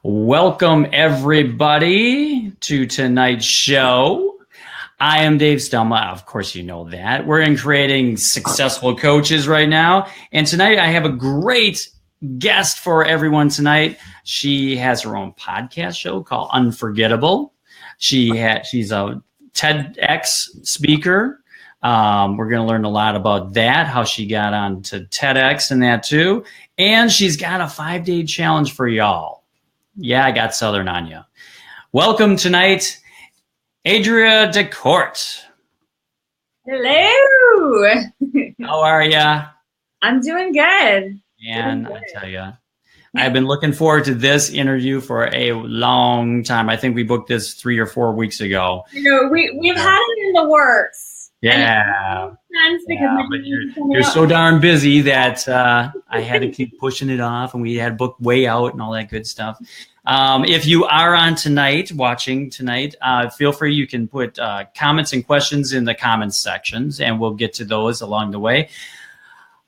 Welcome, everybody, to tonight's show. I am Dave Stelma. Of course, you know that. We're in Creating Successful Coaches right now. And tonight, I have a great guest for everyone tonight. She has her own podcast show called Unforgetable. She's a Tedx speaker. We're going to learn a lot about that, how she got on to TEDx and that too. And she's got a 5-day challenge for y'all. Yeah, I got Southern on you. Welcome tonight, Adria DeCorte. Hello. How are ya? I'm doing good. And I tell you, I've been looking forward to this interview for a long time. I think we booked this 3 or 4 weeks ago. We've had it in the works. Yeah. Because but you're so darn busy that I had to keep pushing it off, and we had booked way out and all that good stuff. If you are on tonight, watching tonight, feel free. You can put comments and questions in the comments sections, and we'll get to those along the way.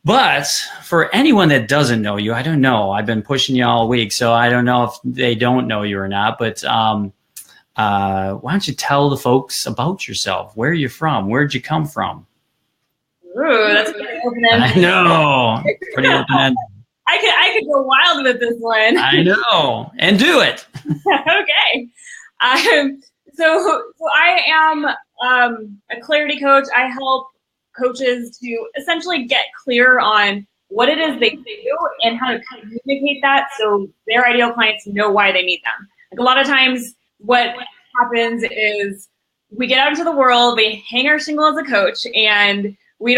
But for anyone that doesn't know you, I don't know. I've been pushing you all week, so I don't know if they don't know you or not. But why don't you tell the folks about yourself? Where are you from? Where'd you come from? Ooh, that's pretty open-ended. I know. Pretty open-ended. I could go wild with this one. I know. And do it. Okay. So I am a clarity coach. I help coaches to essentially get clear on what it is they do and how to communicate that so their ideal clients know why they need them. Like a lot of times what happens is we get out into the world, we hang our shingle as a coach, and we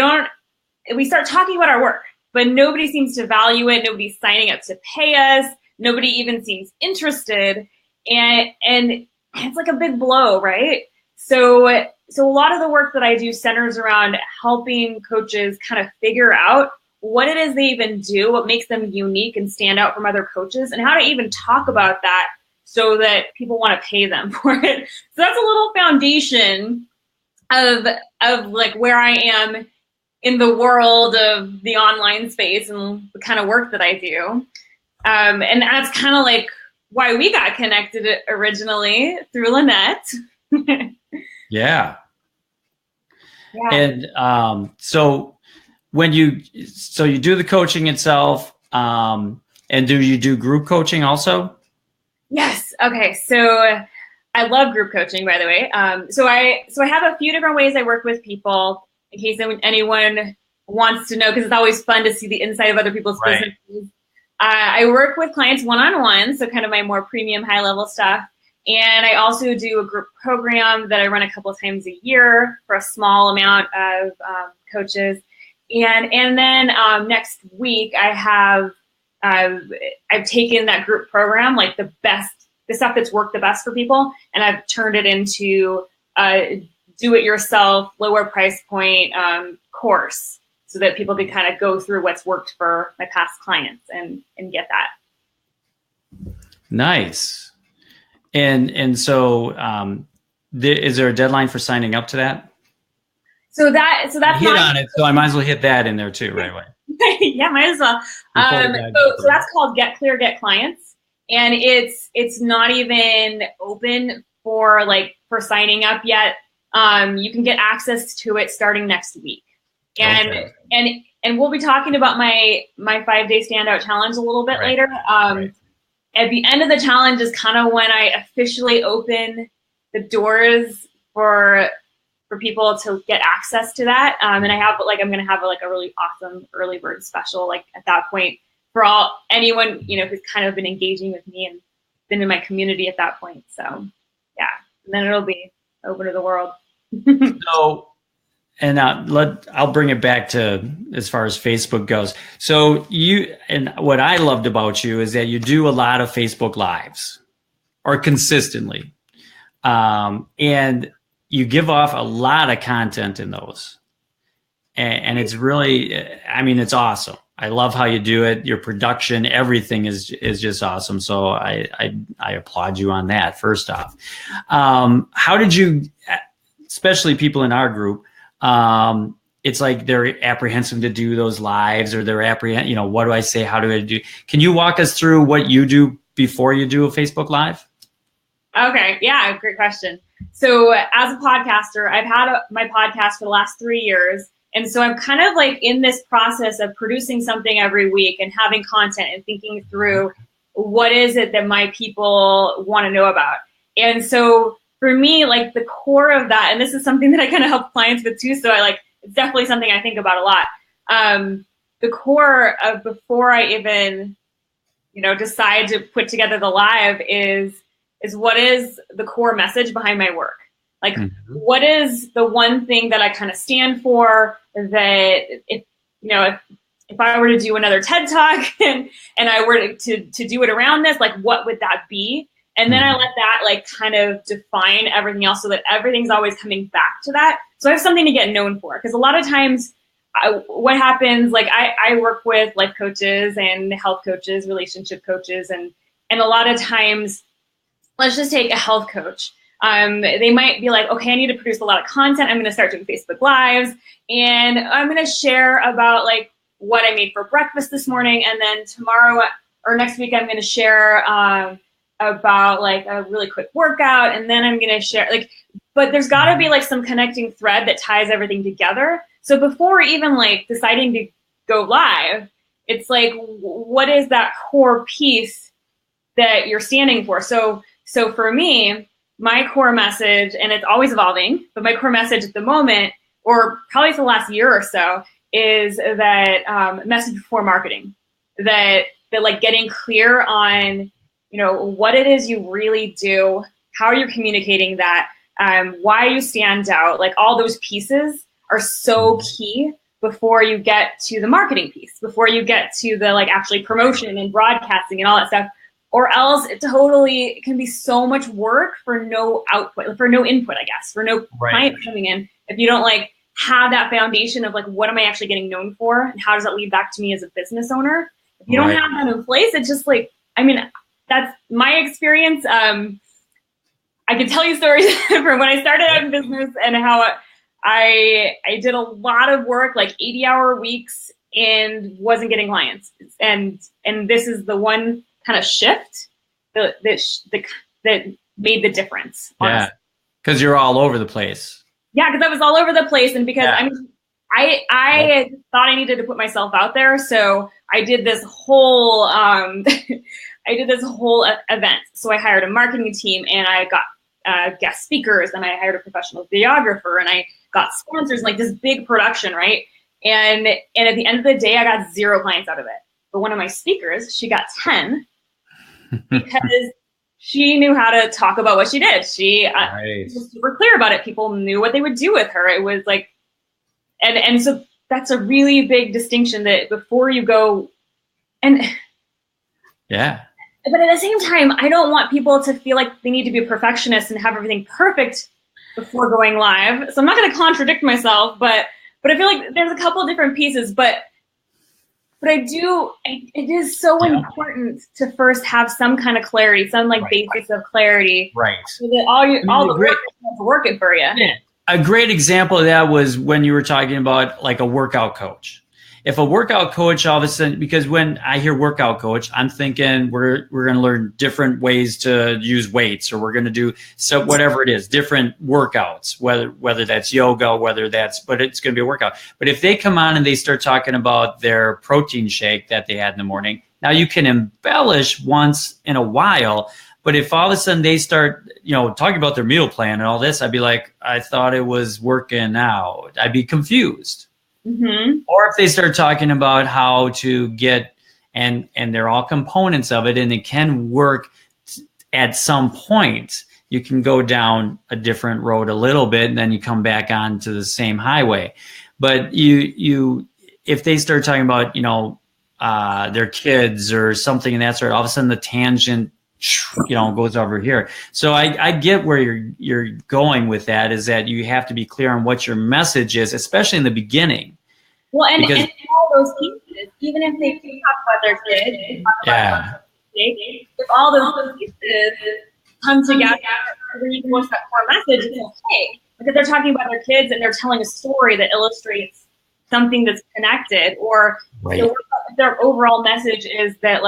start talking about our work, but nobody seems to value it. Nobody's signing up to pay us. Nobody even seems interested. And it's like a big blow, right? So a lot of the work that I do centers around helping coaches kind of figure out what it is they even do, what makes them unique and stand out from other coaches, and how to even talk about that so that people want to pay them for it. So that's a little foundation of like where I am in the world of the online space and the kind of work that I do. And that's kind of like why we got connected originally through Lynette. Yeah. And so you do the coaching itself, and do you do group coaching also? Yes. Okay. So I love group coaching, by the way. So I have a few different ways I work with people in case anyone wants to know, because it's always fun to see the inside of other people's businesses. I work with clients one-on-one, so kind of my more premium high-level stuff. And I also do a group program that I run a couple of times a year for a small amount of coaches. And then next week I've taken that group program, like the stuff that's worked the best for people, and I've turned it into a do-it-yourself, lower price point course, so that people can kind of go through what's worked for my past clients and get that. Nice. And so is there a deadline for signing up to that? So that's hit on it. So I might as well hit that in there too, right away. Yeah, might as well. So that's called Get Clear, Get Clients. And it's not even open for signing up yet. You can get access to it starting next week. And we'll be talking about my 5-day standout challenge a little bit later. At the end of the challenge is kind of when I officially open the doors for people to get access to that. And I'm going to have a really awesome early bird special, like at that point, for anyone, who's kind of been engaging with me and been in my community at that point. So yeah, and then it'll be open to the world. So, and I'll bring it back to as far as Facebook goes. So what I loved about you is that you do a lot of Facebook Lives, or consistently, and you give off a lot of content in those, and it's really, it's awesome. I love how you do it. Your production, everything is just awesome. So I applaud you on that. First off, how did you, especially people in our group, it's like they're apprehensive to do those lives, or they're what do I say? How do I do? Can you walk us through what you do before you do a Facebook Live? Okay. Yeah. Great question. So as a podcaster, I've had my podcast for the last 3 years. And so I'm kind of like in this process of producing something every week and having content and thinking through what is it that my people want to know about. And so for me, like the core of that, and this is something that I kind of help clients with too. So it's definitely something I think about a lot. The core of before I even, decide to put together the live is what is the core message behind my work? Like, what is the one thing that I kind of stand for that if I were to do another TED Talk and I were to do it around this, like, what would that be? And then I let that like kind of define everything else so that everything's always coming back to that. So I have something to get known for. Because a lot of times what happens, like I work with life coaches and health coaches, relationship coaches, and a lot of times, let's just take a health coach. They might be like, okay, I need to produce a lot of content. I'm going to start doing Facebook Lives, and I'm going to share about like what I made for breakfast this morning. And then tomorrow or next week, I'm going to share about like a really quick workout. And then I'm going to share but there's got to be like some connecting thread that ties everything together. So before even like deciding to go live, it's like, what is that core piece that you're standing for? So for me, my core message, and it's always evolving, but my core message at the moment, or probably for the last year or so, is that message before marketing. That like getting clear on, what it is you really do, how you're communicating that, why you stand out. Like all those pieces are so key before you get to the marketing piece, before you get to the like actually promotion and broadcasting and all that stuff. Or else it totally can be so much work for no output, for no input, I guess, for no client coming in. If you don't like have that foundation of like, what am I actually getting known for? And how does that lead back to me as a business owner? If you don't have that in place, it's just like, I mean, that's my experience. I can tell you stories from when I started out in business and how I did a lot of work, like 80-hour weeks, and wasn't getting clients. And this is the one kind of shift that made the difference. Yeah, because you're all over the place. Yeah, because I was all over the place, and because I thought I needed to put myself out there, so I did this whole event. So I hired a marketing team, and I got guest speakers, and I hired a professional videographer, and I got sponsors, like this big production, right? And at the end of the day, I got 0 clients out of it. But one of my speakers, she got 10. Because she knew how to talk about what she did. She was super clear about it. People knew what they would do with her. It was like, and so that's a really big distinction that before you go, and yeah. But at the same time, I don't want people to feel like they need to be a perfectionist and have everything perfect before going live. So I'm not going to contradict myself, but I feel like there's a couple of different pieces, but it is so important to first have some kind of clarity, some like basis of clarity. Right. So that all the work is working for you. Yeah. A great example of that was when you were talking about like a workout coach. If a workout coach all of a sudden, because when I hear workout coach, I'm thinking we're going to learn different ways to use weights, or we're going to do whatever it is, different workouts, whether that's yoga, but it's going to be a workout. But if they come on and they start talking about their protein shake that they had in the morning, now you can embellish once in a while. But if all of a sudden they start, talking about their meal plan and all this, I'd be like, I thought it was working out. I'd be confused. Mm-hmm. Or if they start talking about how to get, and they're all components of it, and it can work at some point. You can go down a different road a little bit, and then you come back onto the same highway. But if they start talking about, their kids or something in that sort, all of a sudden the tangent, goes over here. So I get where you're going with that, is that you have to be clear on what your message is, especially in the beginning. Well, and all those pieces, even if they do talk about their kids, if all those pieces come together to reinforce that core message, it's okay. Because they're talking about their kids and they're telling a story that illustrates something that's connected, or their overall message is that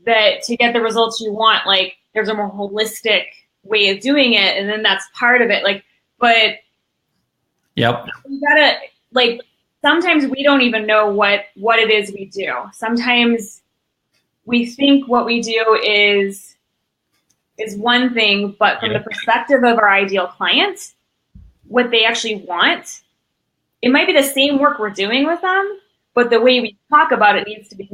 that to get the results you want, like there's a more holistic way of doing it, and then that's part of it. Like, but yep, you gotta, like, sometimes we don't even know what it is we do. Sometimes we think what we do is one thing, but from the perspective of our ideal client, what they actually want, it might be the same work we're doing with them, but the way we talk about it needs to be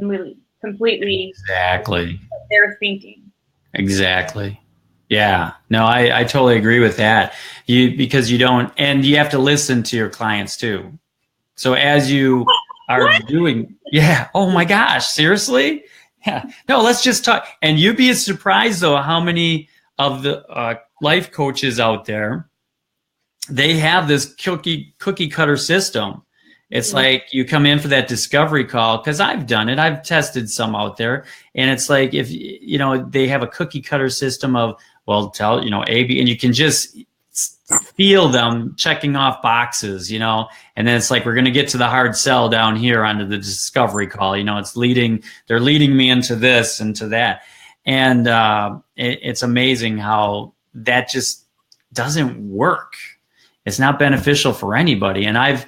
completely exactly what they're thinking. Exactly. Yeah. No, I totally agree with that. Because you don't, and you have to listen to your clients too. So as you are doing, yeah. Oh my gosh, seriously? Yeah. No, let's just talk. And you'd be surprised though how many of the life coaches out there, they have this cookie cutter system. It's like you come in for that discovery call, because I've done it. I've tested some out there, and it's like, if they have a cookie cutter system of, well, tell A, B, and you can just feel them checking off boxes, and then it's like, we're going to get to the hard sell down here onto the discovery call. They're leading me into this and to that, and it's amazing how that just doesn't work. It's not beneficial for anybody. And I've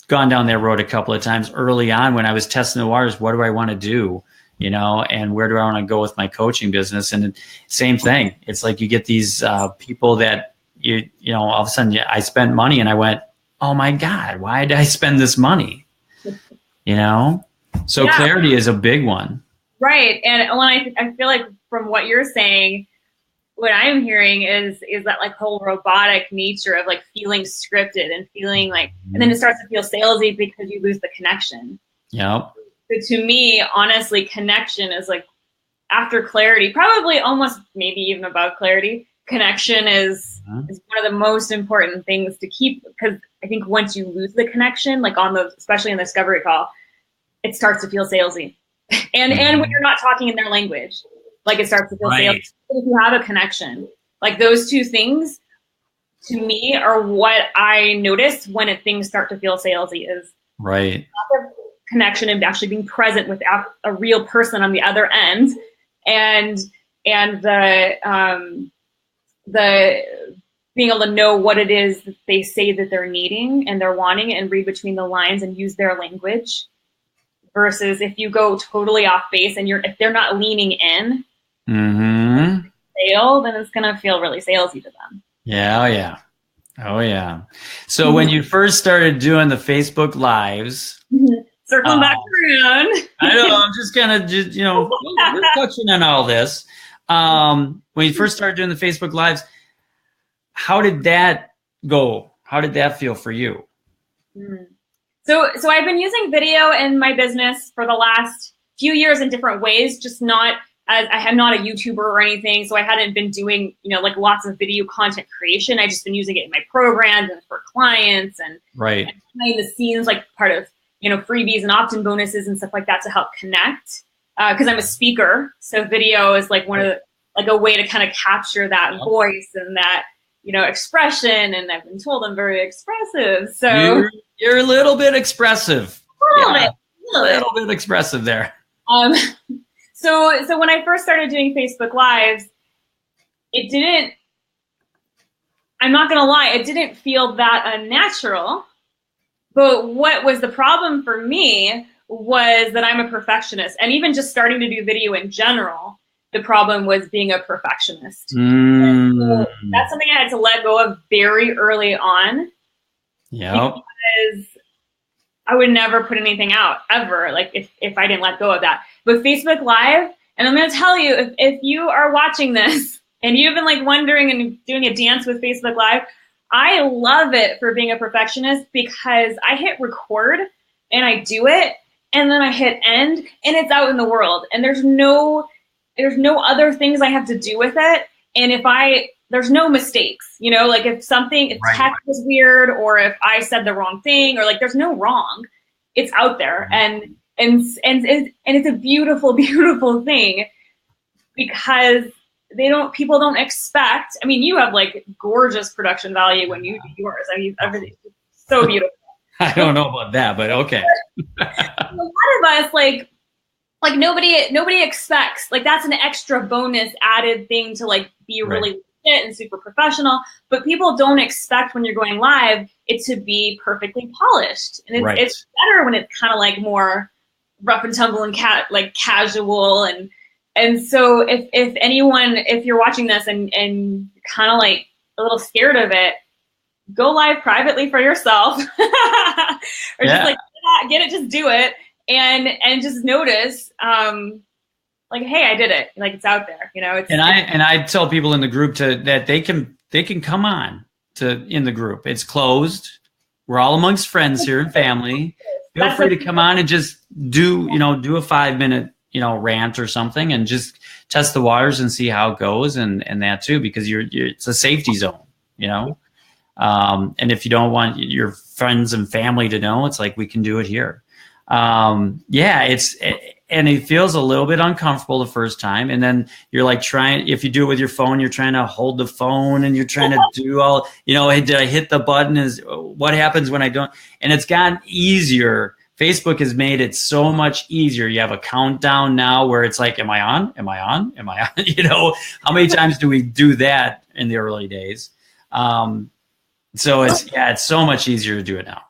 gone down that road a couple of times early on when I was testing the waters. What do I want to do? And where do I want to go with my coaching business? And same thing. It's like you get these people that all of a sudden I spent money and I went, oh my God, why did I spend this money? So clarity is a big one. Right. And when I feel like from what you're saying, what I'm hearing is that like whole robotic nature of like feeling scripted and feeling like, and then it starts to feel salesy because you lose the connection. Yep. So to me, honestly, connection is like, after clarity, probably almost maybe even above clarity, connection is one of the most important things to keep, because I think once you lose the connection, like especially in the discovery call, it starts to feel salesy. And when you're not talking in their language, like it starts to feel salesy. If you have a connection, like those two things to me are what I notice when things start to feel salesy, is connection and actually being present with a real person on the other end, and the being able to know what it is that they say that they're needing and they're wanting, and read between the lines and use their language, versus if you go totally off base and if they're not leaning in, sale, then it's going to feel really salesy to them. Yeah. Oh yeah. So when you first started doing the Facebook Lives, circling back around, I know, I'm just kind of we're touching on all this. When you first started doing the Facebook Lives, how did that go? How did that feel for you? So I've been using video in my business for the last few years in different ways, just not as I am not a YouTuber or anything. So I hadn't been doing, like lots of video content creation. I just been using it in my programs and for clients and behind the scenes, like part of, freebies and opt-in bonuses and stuff like that to help connect. Cause I'm a speaker. So video is like one of a way to kind of capture that voice and that, expression. And I've been told I'm very expressive. So you're a little bit expressive. A little bit expressive there. So when I first started doing Facebook Lives, I'm not going to lie, it didn't feel that unnatural. But what was the problem for me was that I'm a perfectionist. And even just starting to do video in general, the problem was being a perfectionist. So that's something I had to let go of very early on. Because I would never put anything out ever, like if I didn't let go of that. But Facebook Live, and I'm going to tell you, if you are watching this and you've been like wondering and doing a dance with Facebook Live, I love it for being a perfectionist, because I hit record and I do it, and then I hit end, and it's out in the world, and there's no other things I have to do with it. And there's no mistakes, like if text was weird, or if I said the wrong thing, or like there's no wrong, it's out there. And it's a beautiful, beautiful thing, because people don't expect, you have like gorgeous production value when you do yours. Everything's so beautiful. I don't know about that, but okay. A lot of us, like like nobody expects, like that's an extra bonus added thing to like be really legit and super professional, but people don't expect when you're going live it to be perfectly polished. And it's better when it's kind of like more rough and tumble and like casual. And so if anyone, if you're watching this and kind of like a little scared of it, go live privately for yourself or just like get it, just do it. And just notice, like, hey, I did it. Like it's out there, you know. And I tell people in the group that they can come on in the group. It's closed. We're all amongst friends here and family. Feel free to come on and just do a 5-minute rant or something, and just test the waters and see how it goes, and that too, because it's a safety zone, and if you don't want your friends and family to know, it's like we can do it here. And it feels a little bit uncomfortable the first time, and then you're like if you do it with your phone, you're trying to hold the phone and you're trying to do all, did I hit the button? What happens when I don't? And it's gotten easier. Facebook has made it so much easier. You have a countdown now where it's like, am I on? Am I on? Am I on? How many times do we do that in the early days? So it's so much easier to do it now.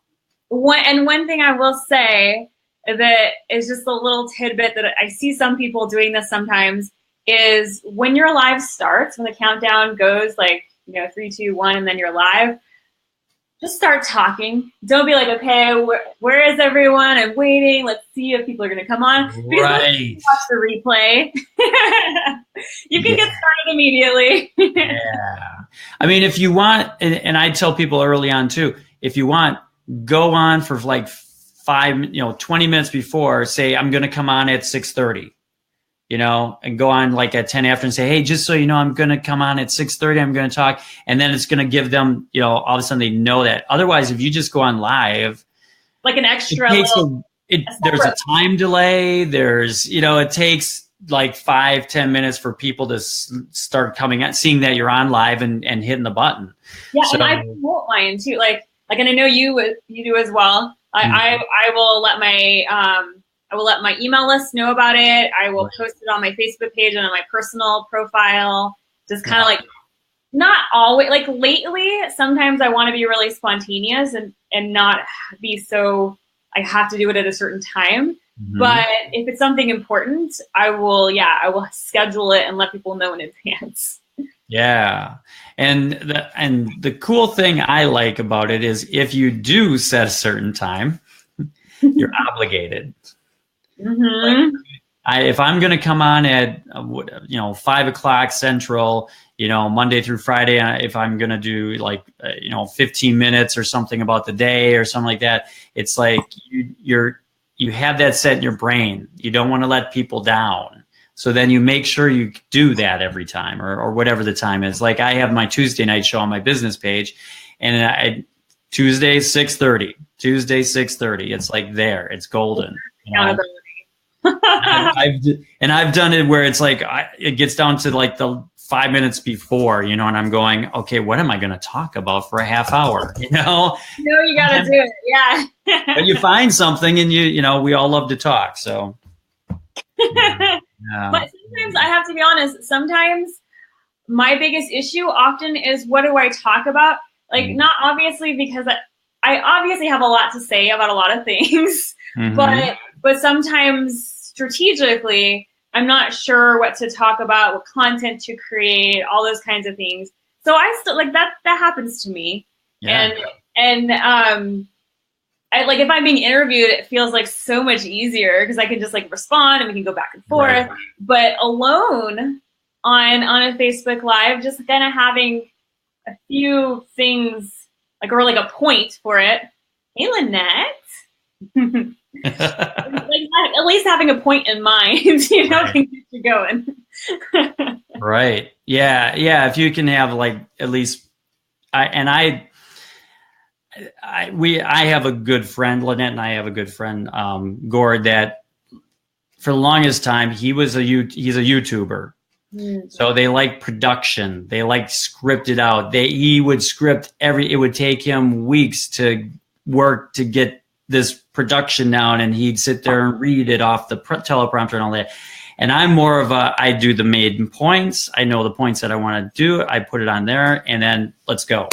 One thing I will say that is just a little tidbit that I see some people doing this sometimes is when your live starts, when the countdown goes like, 3, 2, 1, and then you're live, just start talking. Don't be like, okay, where is everyone? I'm waiting. Let's see if people are going to come on. Because watch the replay. You can get started immediately. I mean, if you want, and I tell people early on too, if you want, go on for like 20 minutes before, say, I'm going to come on at 6:30, and go on like at 10 after and say, hey, just so you know, I'm going to come on at 6:30. I'm going to talk. And then it's going to give them, all of a sudden they know that. Otherwise, if you just go on live, like an extra there's a time delay. There's, it takes like 5-10 minutes for people to start coming out, seeing that you're on live and hitting the button. Yeah. So, and I promote mine too. Like, and I know you do as well. I will let my email list know about it. I will post it on my Facebook page and on my personal profile. Just kind of like, not always, like lately, sometimes I want to be really spontaneous and not be so, I have to do it at a certain time. Mm-hmm. But if it's something important, I will schedule it and let people know in advance. Yeah. And the cool thing I like about it is if you do set a certain time, you're obligated. Mm-hmm. Like, if I'm going to come on at 5 o'clock Central, Monday through Friday, if I'm going to do like 15 minutes or something about the day or something like that, it's like you have that set in your brain. You don't want to let people down. So then you make sure you do that every time or whatever the time is. Like I have my Tuesday night show on my business page, and Tuesday 6:30. It's like there. It's golden. I've done it where it's like it gets down to like the 5 minutes before, and I'm going, okay, what am I going to talk about for a half hour? You got to do it. Yeah. But you find something, and we all love to talk. So. Yeah. But sometimes I have to be honest, sometimes my biggest issue often is what do I talk about? Like, not obviously because I obviously have a lot to say about a lot of things, but sometimes strategically, I'm not sure what to talk about, what content to create, all those kinds of things. So I still like that happens to me. Yeah. And I, like if I'm being interviewed, it feels like so much easier because I can just like respond and we can go back and forth. Right. But alone on a Facebook Live, just kind of having a few things or like a point for it. Hey, Lynette. Like at least having a point in mind, can get you going. Right. Yeah. Yeah. If you can have like at least, I have a good friend, Lynette and I have a good friend, Gord, that for the longest time, he's a YouTuber. Mm-hmm. So they like production. They like scripted out. He would script it would take him weeks to work to get this production down, and he'd sit there and read it off the teleprompter and all that. And I'm more of I do the main points. I know the points that I want to do. I put it on there, and then let's go.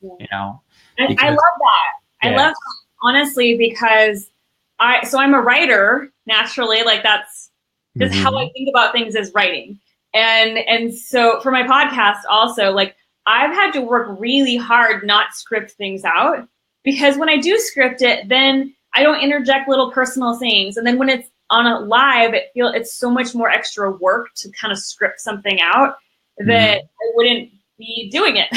You know, I love that. I love that, honestly, because I'm a writer naturally. Like that's just how I think about things, is writing. And so for my podcast also, like I've had to work really hard not script things out, because when I do script it, then I don't interject little personal sayings. And then when it's on a live, it's so much more extra work to kind of script something out that I wouldn't be doing it.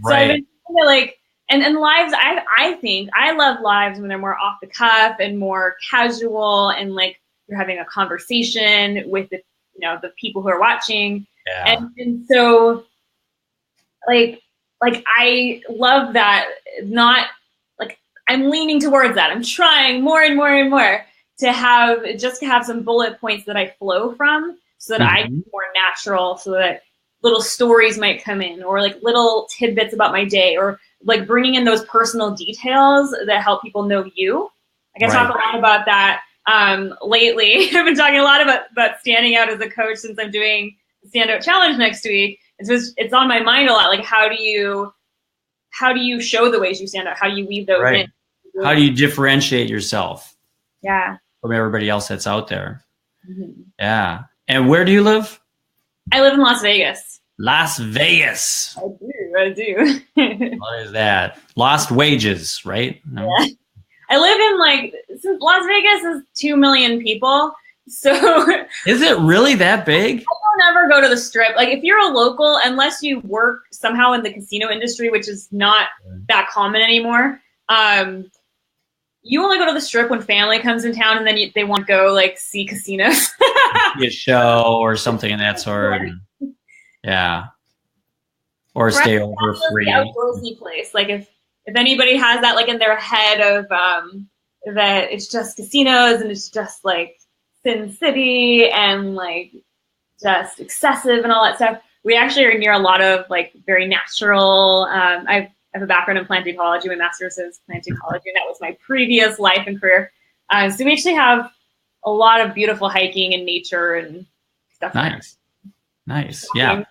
So I've been like, and lives, I think I love lives when they're more off the cuff and more casual, and like you're having a conversation with the people who are watching. Yeah. And so like I love that. Not like I'm leaning towards that. I'm trying more and more and more to have some bullet points that I flow from, so that I can be more natural, so that little stories might come in, or like little tidbits about my day, or like bringing in those personal details that help people know you. Like I talk a lot about that lately. I've been talking a lot about standing out as a coach since I'm doing the Standout Challenge next week. And so it's on my mind a lot. Like how do you show the ways you stand out? How do you weave those in? How do you differentiate yourself? Yeah. From everybody else that's out there. Yeah. And where do you live? I live in Las Vegas. Las Vegas. I do. What is that? Lost wages, right? No? Yeah. I live in since Las Vegas is 2 million people. So is it really that big? I don't ever go to the Strip. Like if you're a local, unless you work somehow in the casino industry, which is not that common anymore, you only go to the Strip when family comes in town, and then they want to go like see casinos. See a show or something of that sort. Yeah. Or stay over free. The outdoorsy place. Like if anybody has that like in their head of that it's just casinos and it's just like Sin City and like just excessive and all that stuff. We actually are near a lot of like very natural. I have a background in plant ecology. My master's is plant ecology, and that was my previous life and career. So we actually have a lot of beautiful hiking and nature and stuff. Nice. Yeah.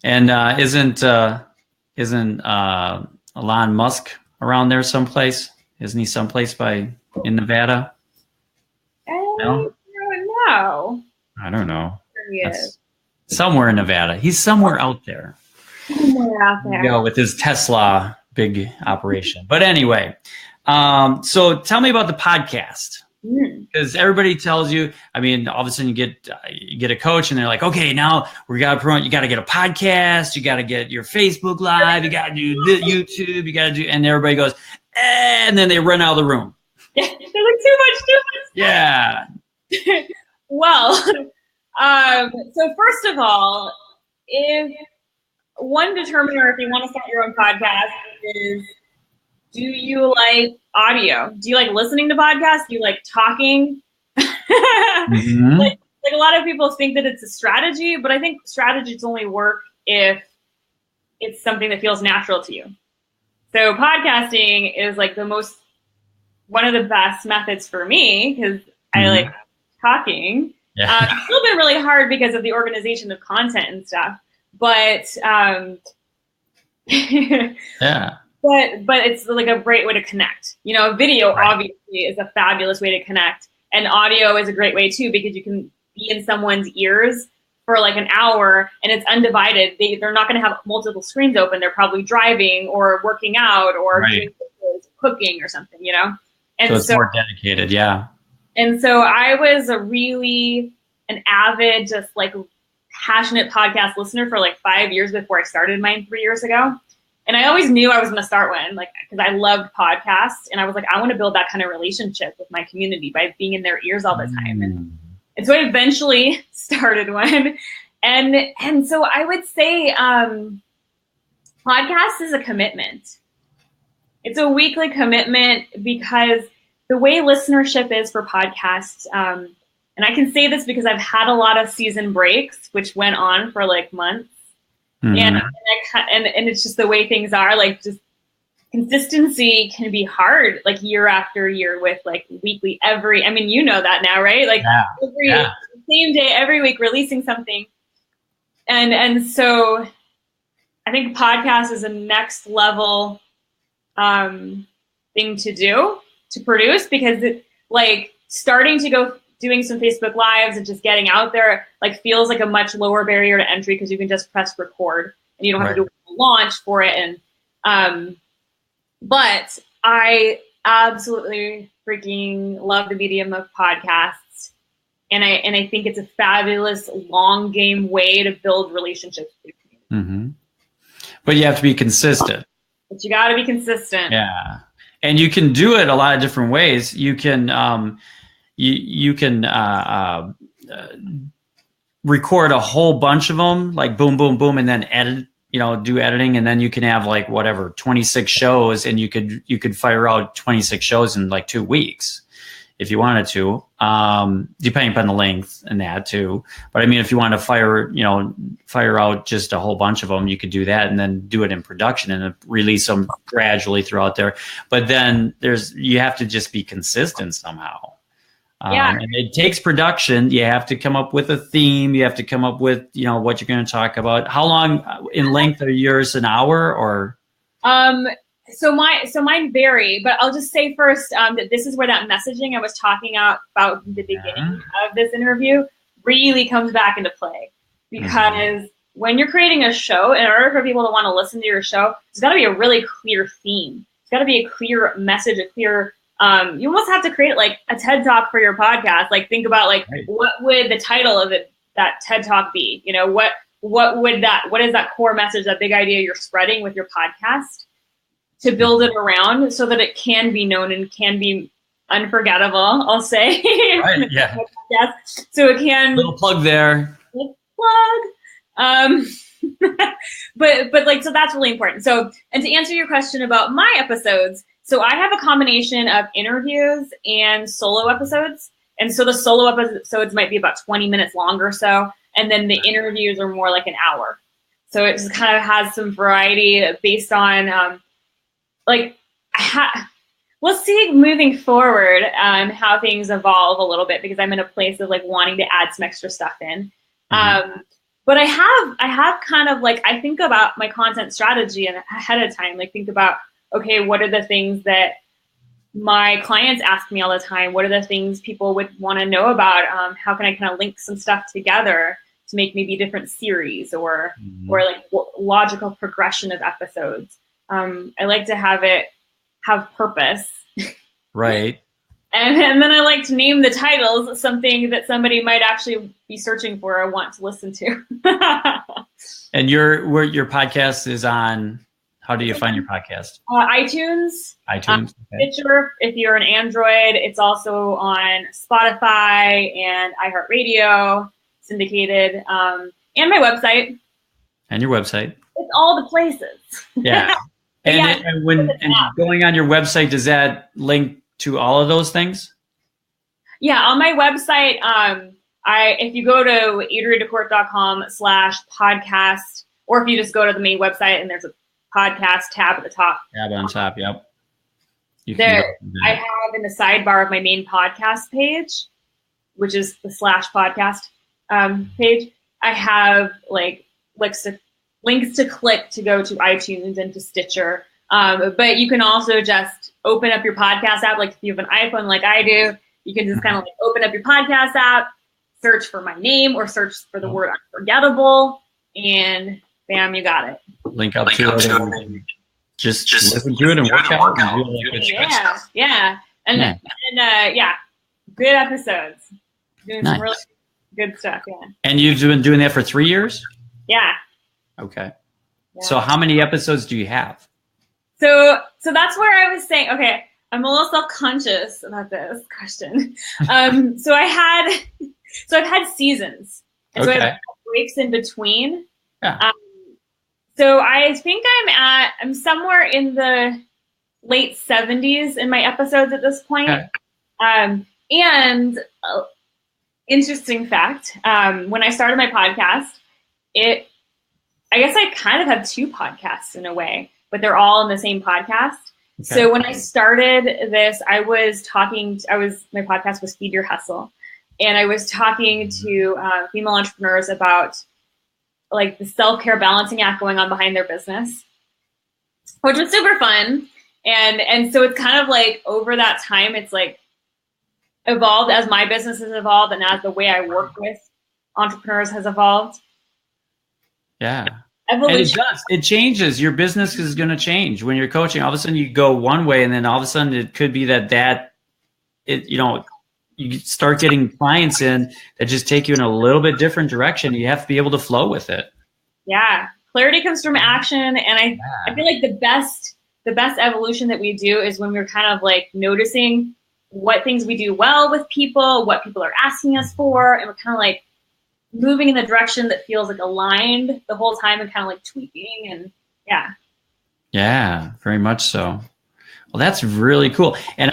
And isn't Elon Musk around there someplace? Isn't he someplace in Nevada? No? I don't know. He is. Somewhere in Nevada. He's somewhere out there. Somewhere out there. Go with his Tesla big operation. But anyway, so tell me about the podcast. Because everybody tells you, I mean, all of a sudden you get a coach and they're like, okay, now you got to get a podcast, you got to get your Facebook Live, you got to do the YouTube, you got to do, and everybody goes, and then they run out of the room. Yeah, they're like too much. Yeah. Well, so first of all, if one determiner, if you want to start your own podcast, is do you like audio? Do you like listening to podcasts? Do you like talking? Like a lot of people think that it's a strategy, but I think strategies only work if it's something that feels natural to you. So podcasting is like one of the best methods for me because I like talking. Yeah. It's still been really hard because of the organization of content and stuff, but yeah. But it's like a great way to connect. You know, video obviously is a fabulous way to connect, and audio is a great way too because you can be in someone's ears for like an hour and it's undivided. They're not going to have multiple screens open. They're probably driving or working out or doing cooking or something, you know? And so it's more dedicated, yeah. And so I was an avid, just like passionate podcast listener for like 5 years before I started mine 3 years ago. And I always knew I was going to start one, like, because I loved podcasts. And I was like, I want to build that kind of relationship with my community by being in their ears all the time. And so I eventually started one. And so I would say podcast is a commitment. It's a weekly commitment because the way listenership is for podcasts, and I can say this because I've had a lot of season breaks, which went on for like months. And it's just the way things are. Like, just consistency can be hard, like year after year with like weekly you know that now, right? Like same day, every week releasing something. And so I think podcast is a next level thing to do, to produce, because it, like, starting to go doing some Facebook Lives and just getting out there, like, feels like a much lower barrier to entry because you can just press record and you don't have to do a launch for it. And but I absolutely freaking love the medium of podcasts, and I think it's a fabulous long game way to build relationships with your community. But you have to be consistent. But you got to be consistent. Yeah, and you can do it a lot of different ways. You can you can record a whole bunch of them, like boom, boom, boom, and then edit. Do editing, and then you can have like 26 shows, and you could fire out 26 shows in like 2 weeks if you wanted to, depending upon the length and that too. But I mean, if you want to fire out just a whole bunch of them, you could do that and then do it in production and release them gradually throughout there. But then you have to just be consistent somehow. And it takes production. You have to come up with a theme. You have to come up with, what you're going to talk about. How long in length are yours? An hour or? So mine vary, but I'll just say first that this is where that messaging I was talking about in the beginning of this interview really comes back into play, because when you're creating a show, in order for people to want to listen to your show, there's got to be a really clear theme. It's got to be a clear message, a clear. You almost have to create like a TED Talk for your podcast. Like, think about what would the title of that TED Talk be? What is that core message, that big idea you're spreading with your podcast, to build it around so that it can be known and can be unforgettable, I'll say. Right, yeah. So it can. Little plug there. Plug. But so that's really important. So, and to answer your question about my episodes, so I have a combination of interviews and solo episodes. And so the solo episodes might be about 20 minutes long or so. And then the interviews are more like an hour. So it just kind of has some variety based on, we'll see moving forward how things evolve a little bit, because I'm in a place of like wanting to add some extra stuff in. But I have kind of like, I think about my content strategy and ahead of time, like think about, okay, what are the things that my clients ask me all the time? What are the things people would want to know about? How can I kind of link some stuff together to make maybe different series or like logical progression of episodes? I like to have purpose. Right. And then I like to name the titles something that somebody might actually be searching for or want to listen to. And your podcast is on, how do you find your podcast? iTunes. Okay. Stitcher, if you're an Android. It's also on Spotify and iHeartRadio, syndicated, and my website. And your website. It's all the places. Yeah. And going on your website, does that link to all of those things? Yeah, on my website, if you go to adriadecorte.com/podcast, or if you just go to the main website and there's a podcast tab at the top. Tab on top, yep. I have in the sidebar of my main podcast page, which is the /podcast page, I have like links to click to go to iTunes and to Stitcher. But you can also just open up your podcast app. Like if you have an iPhone like I do, you can just kind of like open up your podcast app, search for my name or search for the word Unforgetable, and bam, you got it. Link up to it. Just listen to it and work out. Yeah. And good episodes. Doing some really good stuff, yeah. And you've been doing that for 3 years? Yeah. Okay. Yeah. So how many episodes do you have? So that's where I was saying, okay, I'm a little self-conscious about this question. So I've had seasons. And so I have breaks in between. Yeah. So I think I'm somewhere in the late 70s in my episodes at this point. Okay. And interesting fact, when I started my podcast, I guess I kind of have two podcasts in a way. but they're all in the same podcast. Okay. So when I started this, my podcast was Feed Your Hustle. And I was talking to female entrepreneurs about like the self-care balancing act going on behind their business, which was super fun. And so it's kind of like over that time, it's like evolved as my business has evolved and as the way I work with entrepreneurs has evolved. Yeah. And it does. It changes. Your business is going to change when you're coaching. All of a sudden you go one way, and then all of a sudden it could be you start getting clients in that just take you in a little bit different direction. You have to be able to flow with it. Yeah. Clarity comes from action. And I feel like the best evolution that we do is when we're kind of like noticing what things we do well with people, what people are asking us for, and we're kind of like moving in the direction that feels like aligned the whole time and kind of like tweaking and yeah. Yeah, very much so. Well, that's really cool. And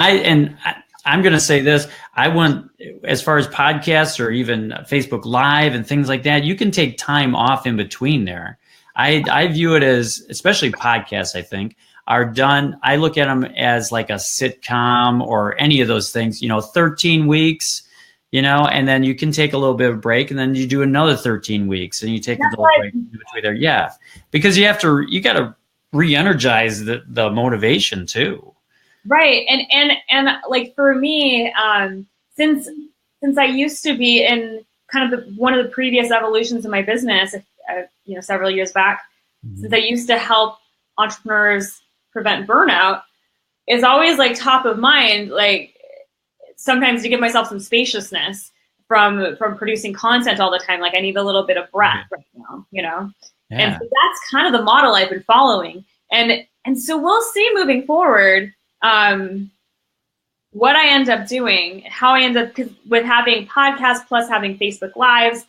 I'm going to say this, as far as podcasts or even Facebook Live and things like that, you can take time off in between there. I view it as, especially podcasts, I think, are done. I look at them as like a sitcom or any of those things, 13 weeks, and then you can take a little bit of a break, and then you do another 13 weeks and you take a little break in between there. Yeah. Because you got to re-energize the motivation too. Right. And like for me, since I used to be in kind of one of the previous evolutions of my business, several years back, since I used to help entrepreneurs prevent burnout, is always like top of mind, like sometimes to give myself some spaciousness from producing content all the time. Like I need a little bit of breath right now, Yeah. And so that's kind of the model I've been following. And so we'll see moving forward what I end up doing, how I end up, because with having podcasts plus having Facebook Lives,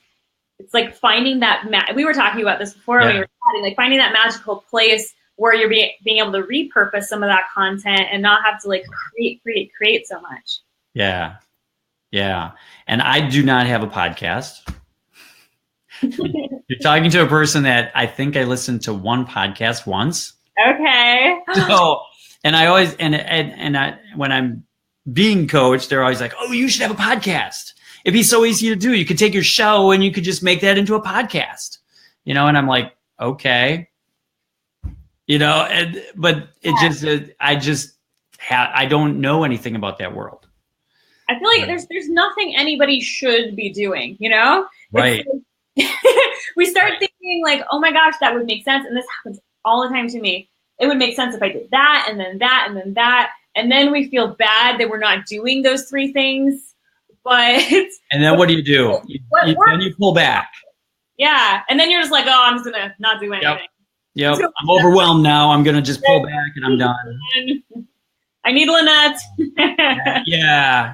it's like finding that, we were talking about this before when we were chatting, like finding that magical place where you're being able to repurpose some of that content and not have to like create so much. Yeah. Yeah. And I do not have a podcast. You're talking to a person that I think I listened to one podcast once. Okay. So, and I always, when I'm being coached, they're always like, oh, you should have a podcast. It'd be so easy to do. You could take your show and you could just make that into a podcast, and I'm like, okay, but it just, I don't know anything about that world. I feel like there's nothing anybody should be doing, Right. We start thinking like, oh my gosh, that would make sense. And this happens all the time to me. It would make sense if I did that and then that and then that. And then we feel bad that we're not doing those three things. But and then what do? Then you pull back. Yeah. And then you're just like, oh, I'm just going to not do anything. Yep. I'm overwhelmed now. I'm going to just pull back and I'm done. I need Lynette. Yeah.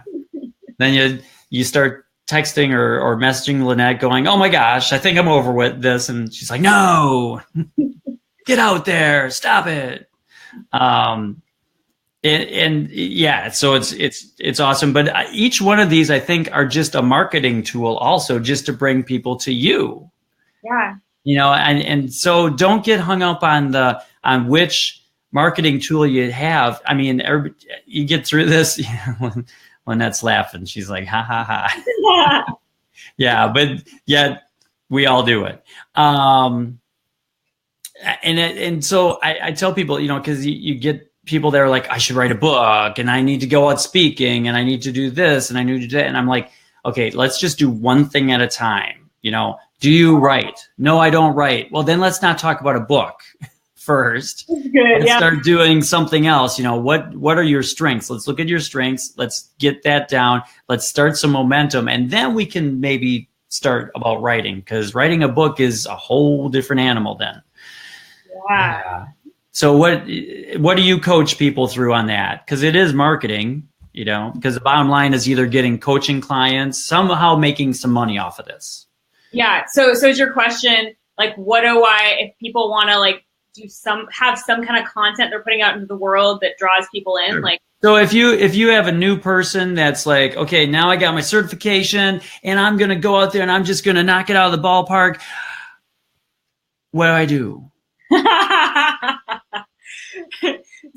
Then you start texting or messaging Lynette going, oh my gosh, I think I'm over with this. And she's like, no, get out there. Stop it. So it's awesome. But each one of these, I think, are just a marketing tool also just to bring people to you. Yeah. And so don't get hung up on which marketing tool you have. I mean, you get through this, Lynette's laughing. She's like, ha, ha, ha. Yeah, but yet we all do it. And so I tell people, because you get people that are like, I should write a book and I need to go out speaking and I need to do this and I need to do that. And I'm like, okay, let's just do one thing at a time. Do you write? No, I don't write. Well, then let's not talk about a book first. Good. Let's start doing something else. What are your strengths? Let's look at your strengths. Let's get that down. Let's start some momentum. And then we can maybe start about writing, because writing a book is a whole different animal then. Yeah. So what do you coach people through on that? Because it is marketing, because the bottom line is either getting coaching clients, somehow making some money off of this. Yeah. So is your question like, what do if people want to like have some kind of content they're putting out into the world that draws people in? Sure. Like, so if you have a new person that's like, okay, now I got my certification and I'm going to go out there and I'm just going to knock it out of the ballpark. What do I do?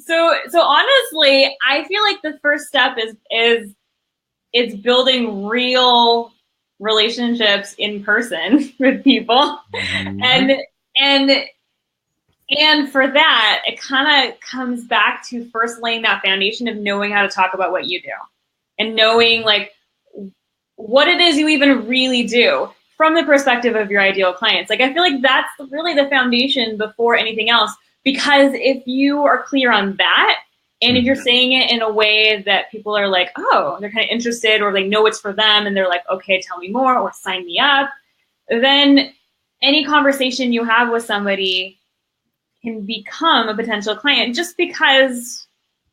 So honestly, I feel like the first step is it's building real relationships in person with people. Mm-hmm. And for that, it kind of comes back to first laying that foundation of knowing how to talk about what you do and knowing like what it is you even really do from the perspective of your ideal clients. Like, I feel like that's really the foundation before anything else, because if you are clear on that, and if you're saying it in a way that people are like, oh, they're kind of interested, or they know it's for them, and they're like, okay, tell me more, or sign me up, then any conversation you have with somebody can become a potential client just because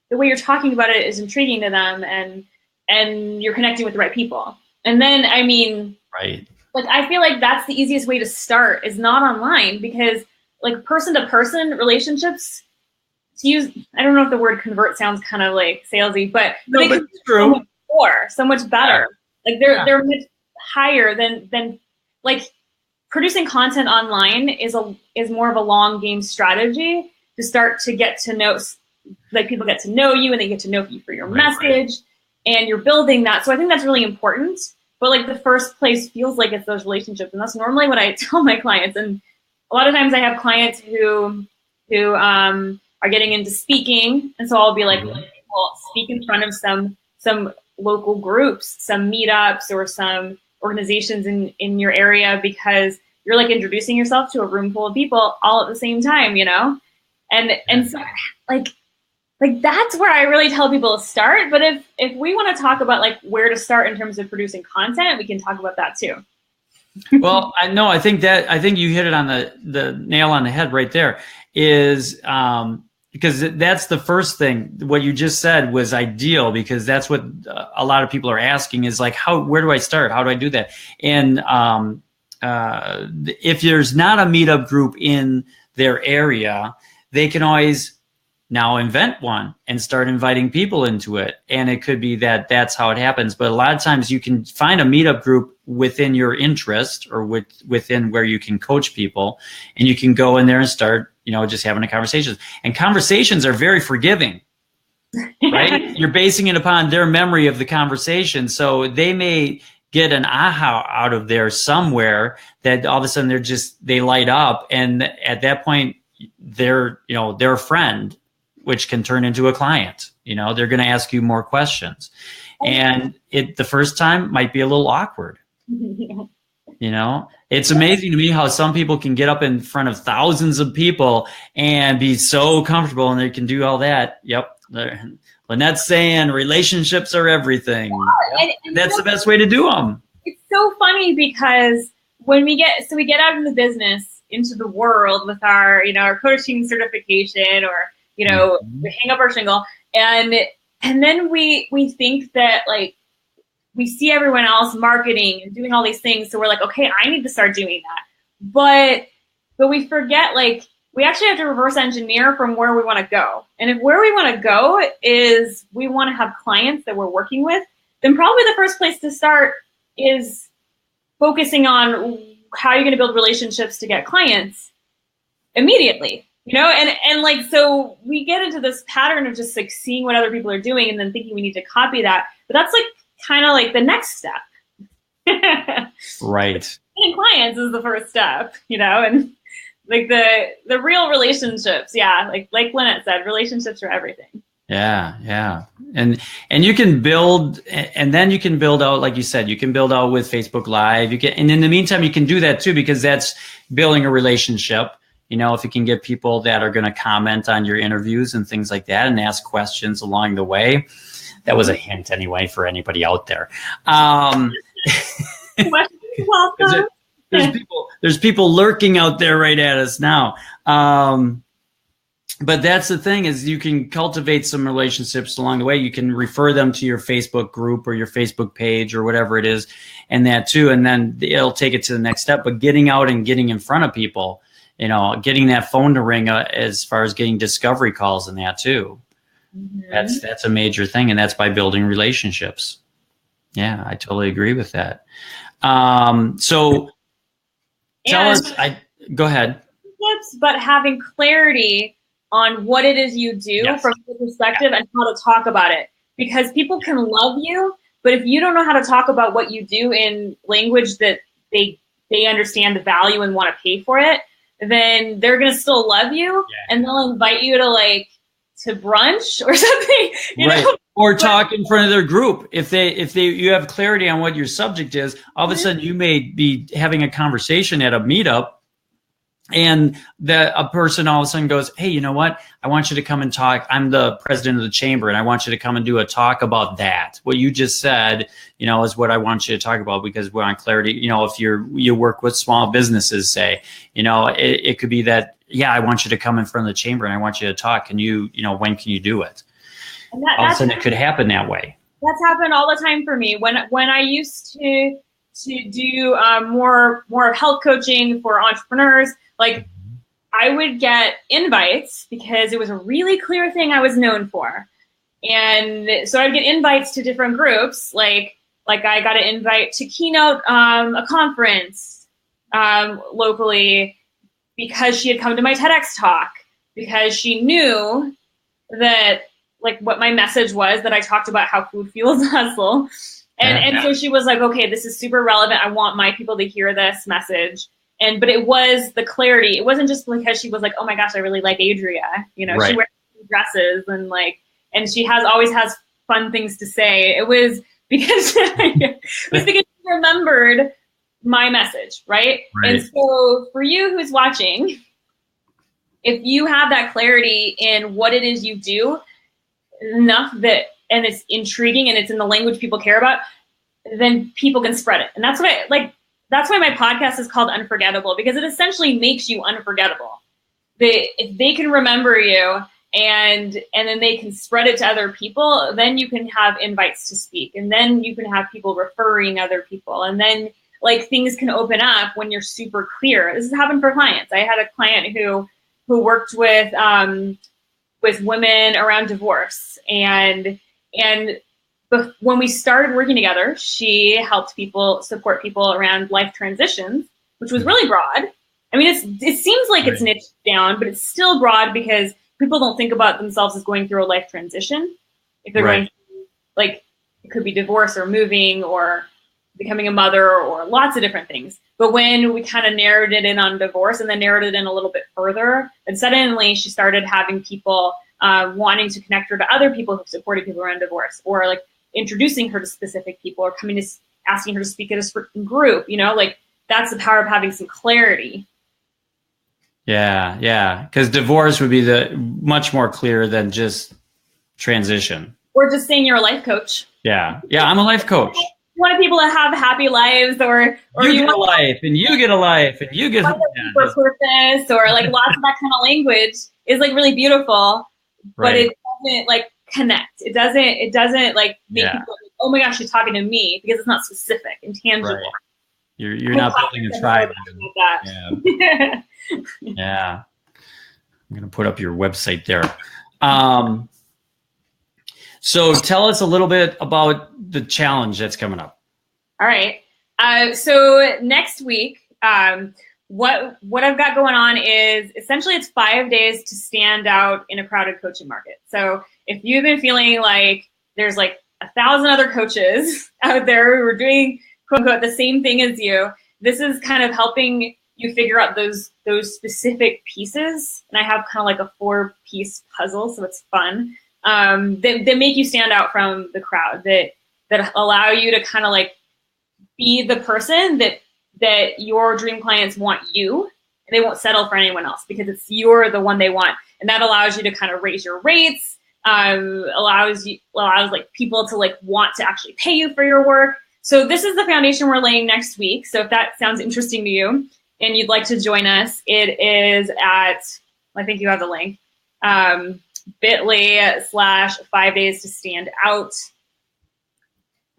the way you're talking about it is intriguing to them, and you're connecting with the right people. And then, I mean, right. Like, I feel like that's the easiest way to start is not online, because like person to person relationships, to use, I don't know if the word convert sounds kind of like salesy, but they can be so much more, so much better. Yeah. Like they're much higher than like producing content online is more of a long game strategy to start to get to know, like people get to know you and they get to know you for your message, and you're building that. So I think that's really important. But like the first place feels like it's those relationships, and that's normally what I tell my clients. And a lot of times I have clients who are getting into speaking, and so I'll be like, well, speak in front of some local groups, some meetups, or some organizations in your area, because you're like introducing yourself to a room full of people all at the same time, you know? And so like that's where I really tell people to start. But if we want to talk about like where to start in terms of producing content, we can talk about that too. Well, I think you hit it on the nail on the head right there, is because that's the first thing. What you just said was ideal, because that's what a lot of people are asking, is like, where do I start? How do I do that? And if there's not a meetup group in their area, they can always now invent one and start inviting people into it. And it could be that that's how it happens. But a lot of times you can find a meetup group within your interest, or within where you can coach people, and you can go in there and start, just having a conversation. And conversations are very forgiving, right? You're basing it upon their memory of the conversation. So they may get an aha out of there somewhere that all of a sudden they light up. And at that point, they're a friend, which can turn into a client. They're going to ask you more questions, and the first time might be a little awkward. It's amazing to me how some people can get up in front of thousands of people and be so comfortable, and they can do all that. Yep. Lynette's saying relationships are everything. Yep. And that's the best way to do them. It's so funny, because when we get out in the business, into the world with our, our coaching certification, or, we hang up our shingle, and then we think that like we see everyone else marketing and doing all these things, so we're like, okay, I need to start doing that. But we forget, like, we actually have to reverse engineer from where we want to go. And if where we want to go is we want to have clients that we're working with, then probably the first place to start is focusing on how you're going to build relationships to get clients immediately. And like, so we get into this pattern of just like seeing what other people are doing and then thinking we need to copy that. But that's like kind of like the next step. Right. Getting clients is the first step, and like the real relationships. Yeah. Like Lynette said, relationships are everything. Yeah. Yeah. And you can build, and then you can build out, like you said, you can build out with Facebook Live. And in the meantime, you can do that too, because that's building a relationship. If you can get people that are going to comment on your interviews and things like that and ask questions along the way. That was a hint anyway for anybody out there. Welcome. There's people lurking out there right at us now. But that's the thing, is you can cultivate some relationships along the way. You can refer them to your Facebook group or your Facebook page or whatever it is, and that too. And then it'll take it to the next step. But getting out and getting in front of people, getting that phone to ring as far as getting discovery calls and that too. Mm-hmm. That's a major thing. And that's by building relationships. Yeah, I totally agree with that. So tell us, go ahead. But having clarity on what it is you do from your perspective and how to talk about it. Because people can love you, but if you don't know how to talk about what you do in language that they understand the value and want to pay for it, then they're going to still love you and they'll invite you to brunch or something, you know? Or talk in front of their group. If you have clarity on what your subject is, all of a sudden you may be having a conversation at a meetup, and a person all of a sudden goes, hey, you know what? I want you to come and talk. I'm the president of the chamber, and I want you to come and do a talk about that. What you just said, you know, is what I want you to talk about, because we're on Clarity. You know, if you work with small businesses, say, you know, it could be that, I want you to come in front of the chamber and I want you to talk. Can you know, when can you do it? And all of a sudden it could happen that way. That's happened all the time for me. When I used to do more health coaching for entrepreneurs, like I would get invites because it was a really clear thing I was known for. And so I'd get invites to different groups. Like I got an invite to keynote a conference locally because she had come to my TEDx talk, because she knew that like what my message was, that I talked about how food fuels hustle. And so she was like, okay, this is super relevant. I want my people to hear this message. But it was the clarity. It wasn't just because she was like, oh my gosh, I really like Adria. You know, she wears dresses and she always has fun things to say. It was because she remembered my message, right? And so for you who's watching, if you have that clarity in what it is you do, enough that, and it's intriguing and it's in the language people care about, then people can spread it. And that's what that's why my podcast is called Unforgettable, because it essentially makes you unforgettable. If they can remember you and then they can spread it to other people, then you can have invites to speak, and then you can have people referring other people, and then like things can open up when you're super clear. This has happened for clients. I had a client who worked with women around divorce, and when we started working together, she helped support people around life transitions, which was really broad. I mean, it seems like it's niched down, but it's still broad because people don't think about themselves as going through a life transition. If they're going through, like, it could be divorce or moving or becoming a mother or lots of different things. But when we kind of narrowed it in on divorce and then narrowed it in a little bit further, and suddenly she started having people wanting to connect her to other people who've supported people around divorce, or like introducing her to specific people, or asking her to speak at a certain group, you know, like that's the power of having some clarity. Yeah. Because divorce would be much more clear than just transition. Or just saying you're a life coach. Yeah, I'm a life coach. You want people to have happy lives, or you get a life, and you get a life, and you get for purpose, or like lots of that kind of language is like really beautiful, but it doesn't like connect. It doesn't like make people like, oh my gosh, she's talking to me, because it's not specific and tangible. Right. You're not building a tribe. Yeah. Yeah. I'm gonna put up your website there. So tell us a little bit about the challenge that's coming up. All right. So next week, what I've got going on is essentially it's 5 days to stand out in a crowded coaching market. So if you've been feeling like there's like 1,000 other coaches out there who are doing quote unquote the same thing as you, this is kind of helping you figure out those specific pieces. And I have kind of like a 4-piece puzzle, so it's fun. That make you stand out from the crowd, that allow you to kind of like be the person that your dream clients want you, and they won't settle for anyone else because you're the one they want. And that allows you to kind of raise your rates, allows like people to like want to actually pay you for your work. So this is the foundation we're laying next week. So if that sounds interesting to you and you'd like to join us, it is at, I think you have the link, bit.ly/5 days to stand out.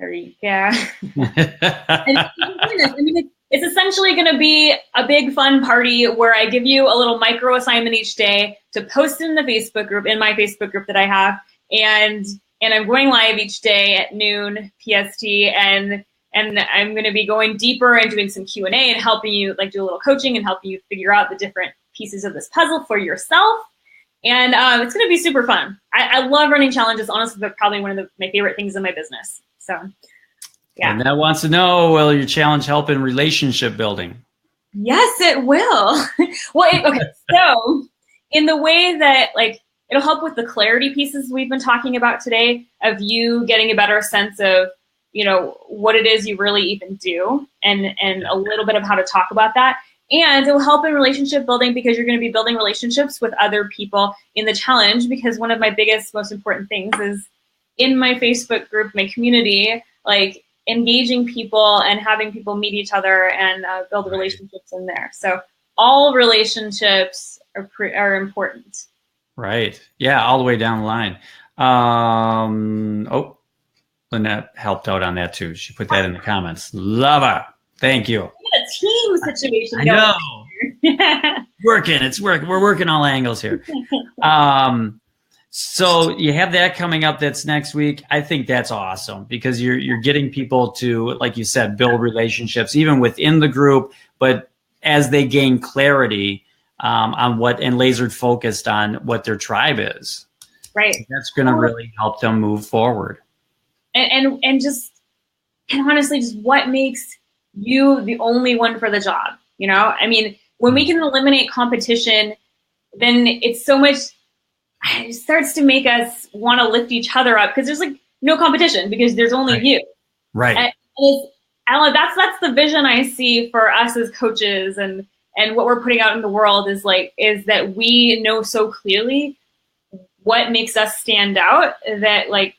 There you go. And I mean, it's essentially going to be a big fun party where I give you a little micro assignment each day to post in the Facebook group, in my Facebook group that I have, and I'm going live each day at noon PST, and I'm going to be going deeper and doing some Q&A and helping you like do a little coaching and helping you figure out the different pieces of this puzzle for yourself. And it's going to be super fun. I love running challenges. Honestly, they're probably one of my favorite things in my business. So, yeah. And that wants to know, will your challenge help in relationship building? Yes, it will. Well, okay. So in the way that like, it'll help with the clarity pieces we've been talking about today of you getting a better sense of, what it is you really even do and a little bit of how to talk about that. And it will help in relationship building because you're going to be building relationships with other people in the challenge, because one of my biggest, most important things is in my Facebook group, my community, like engaging people and having people meet each other and build relationships in there. So all relationships are important. Right. Yeah, all the way down the line. Lynette helped out on that too. She put that in the comments. Love her. Thank you. A team situation. I know. It's working. We're working all angles here. So you have that coming up. That's next week. I think that's awesome because you're getting people to, like you said, build relationships even within the group, but as they gain clarity on what and lasered focused on what their tribe is. Right. That's going to really help them move forward. And honestly, just what makes you the only one for the job? I mean, when we can eliminate competition, then it's so much. It starts to make us want to lift each other up because there's like no competition because there's only you. Right. And that's the vision I see for us as coaches and what we're putting out in the world is that we know so clearly what makes us stand out, that like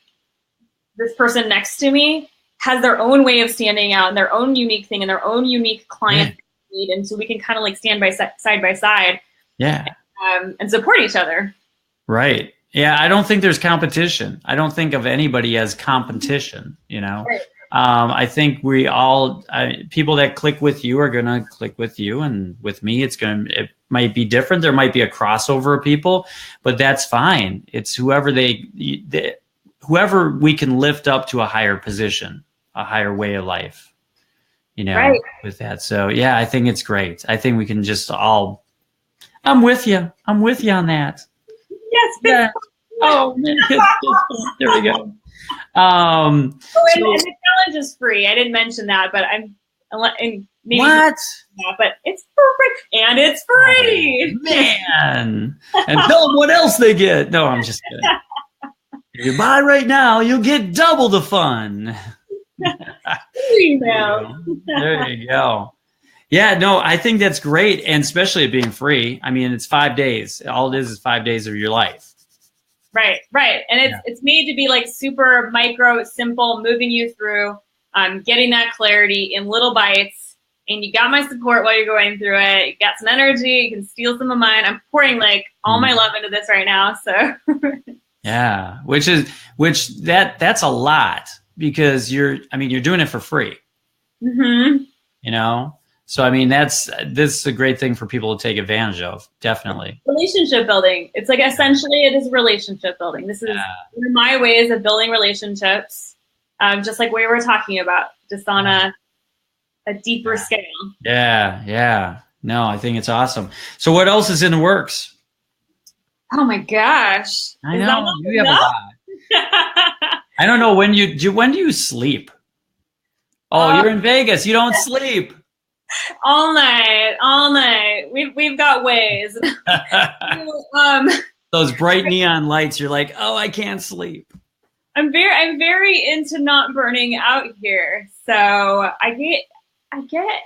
this person next to me has their own way of standing out and their own unique thing and their own unique client need. And so we can kind of like stand side by side. Yeah. And support each other. Right. Yeah. I don't think there's competition. I don't think of anybody as competition, Right. I think we all, people that click with you are going to click with you, and with me, it might be different. There might be a crossover of people, but that's fine. It's whoever we can lift up to a higher position, a higher way of life, right. With that. So yeah, I think it's great. I think we can just I'm with you. I'm with you on that. Yes. Yeah. Oh, man. There we go. And the challenge is free. I didn't mention that, but maybe what? Yeah, but it's perfect and it's free. Oh, man. And tell them what else they get. No, I'm just kidding. If you buy right now, you'll get double the fun. There you go. Yeah, no, I think that's great, and especially it being free. I mean, it's 5 days. All it is 5 days of your life. Right. And it's made to be like super micro, simple, moving you through, getting that clarity in little bites. And you got my support while you're going through it. You got some energy. You can steal some of mine. I'm pouring like all my love into this right now. So yeah, that's a lot because you're doing it for free. Mm-hmm. So, I mean, this is a great thing for people to take advantage of. Definitely. Relationship building. It's like essentially it is relationship building. This is one of my ways of building relationships, just like we were talking about, just on a deeper scale. Yeah. No, I think it's awesome. So what else is in the works? Oh, my gosh. I know. You have a lot. I don't know. When do you sleep? Oh, you're in Vegas. You don't sleep. All night. We've got ways. Those bright neon lights. You're like, oh, I can't sleep. I'm very into not burning out here. So I get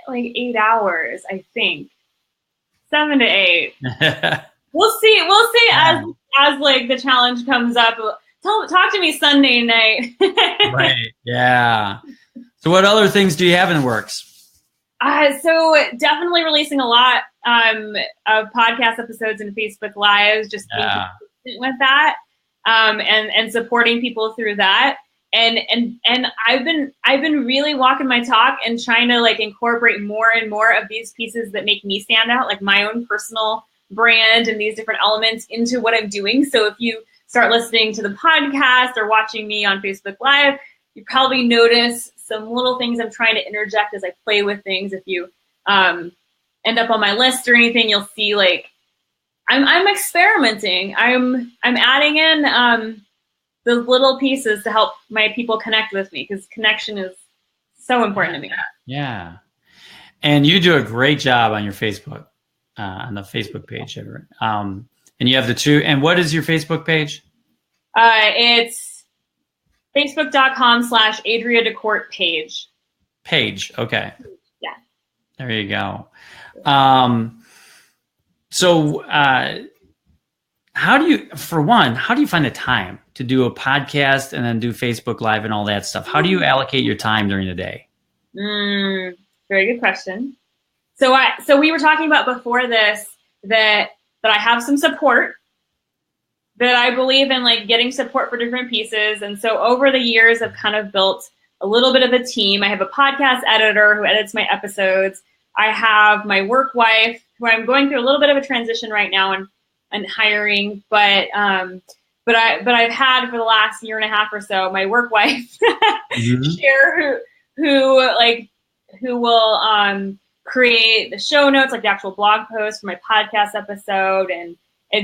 like 8 hours, I think, 7 to 8. We'll see as like the challenge comes up. Talk to me Sunday night. Right. Yeah. So what other things do you have in the works? So definitely releasing a lot of podcast episodes and Facebook Lives, just being consistent with that, and supporting people through that. And I've been really walking my talk and trying to like incorporate more and more of these pieces that make me stand out, like my own personal brand and these different elements into what I'm doing. So if you start listening to the podcast or watching me on Facebook Live, you probably notice some little things I'm trying to interject as I play with things. If you end up on my list or anything, you'll see like I'm experimenting. I'm adding in those little pieces to help my people connect with me, because connection is so important to me. Yeah. And you do a great job on your Facebook, on the Facebook page. And you have the two. And what is your Facebook page? It's facebook.com/Adria DeCorte page. Page. Okay. Yeah. There you go. So how do you find the time to do a podcast and then do Facebook Live and all that stuff? How do you allocate your time during the day? Very good question. So we were talking about before this that I have some support, that I believe in, like, getting support for different pieces. And so over the years, I've kind of built a little bit of a team. I have a podcast editor who edits my episodes. I have my work wife, who I'm going through a little bit of a transition right now and hiring, but I've had for the last year and a half or so my work wife share who will create the show notes, like the actual blog post for my podcast episode, and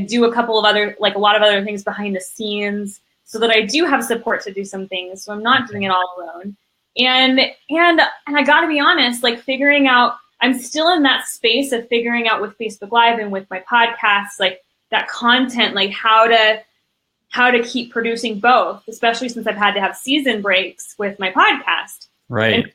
do a lot of other things behind the scenes, so that I do have support to do some things. So I'm not doing it all alone. And I got to be honest, like, figuring out, I'm still in that space of figuring out with Facebook Live and with my podcasts, like, that content, like how to keep producing both, especially since I've had to have season breaks with my podcast. Right. And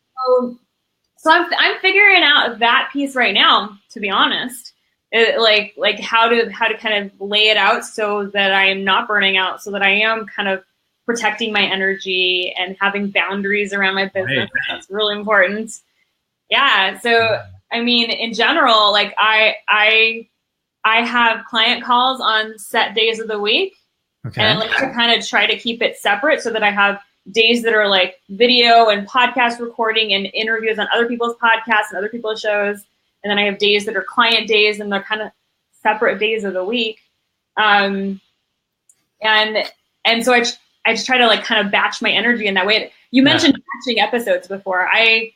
so I'm figuring out that piece right now, to be honest. Like how to kind of lay it out so that I am not burning out, so that I am kind of protecting my energy and having boundaries around my business. Right. That's really important. Yeah. So, I mean, in general, like, I have client calls on set days of the week. Okay. And I like to kind of try to keep it separate, so that I have days that are like video and podcast recording and interviews on other people's podcasts and other people's shows. And then I have days that are client days, and they're kind of separate days of the week. And so I just try to, like, kind of batch my energy in that way. You mentioned batching episodes before. It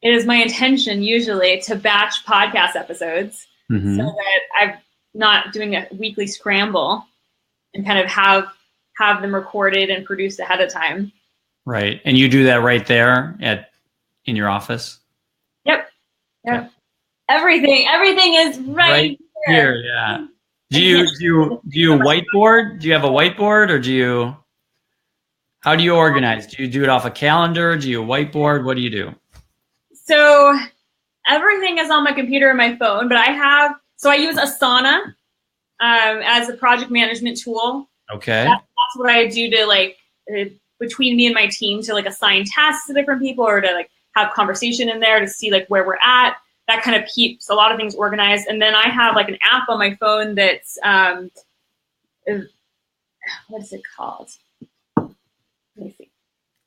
is my intention usually to batch podcast episodes, so that I'm not doing a weekly scramble, and kind of have them recorded and produced ahead of time. Right. And you do that right there in your office? Yep. Okay. Everything is right here. Yeah. Do you whiteboard? Do you have a whiteboard, or how do you organize? Do you do it off a calendar? Do you whiteboard? What do you do? So everything is on my computer and my phone, but I use Asana as a project management tool. Okay. That's what I do to, like, between me and my team, to, like, assign tasks to different people, or to, like, have conversation in there to see, like, where we're at. That kind of keeps a lot of things organized. And then I have, like, an app on my phone that's, what is it called? Let me see.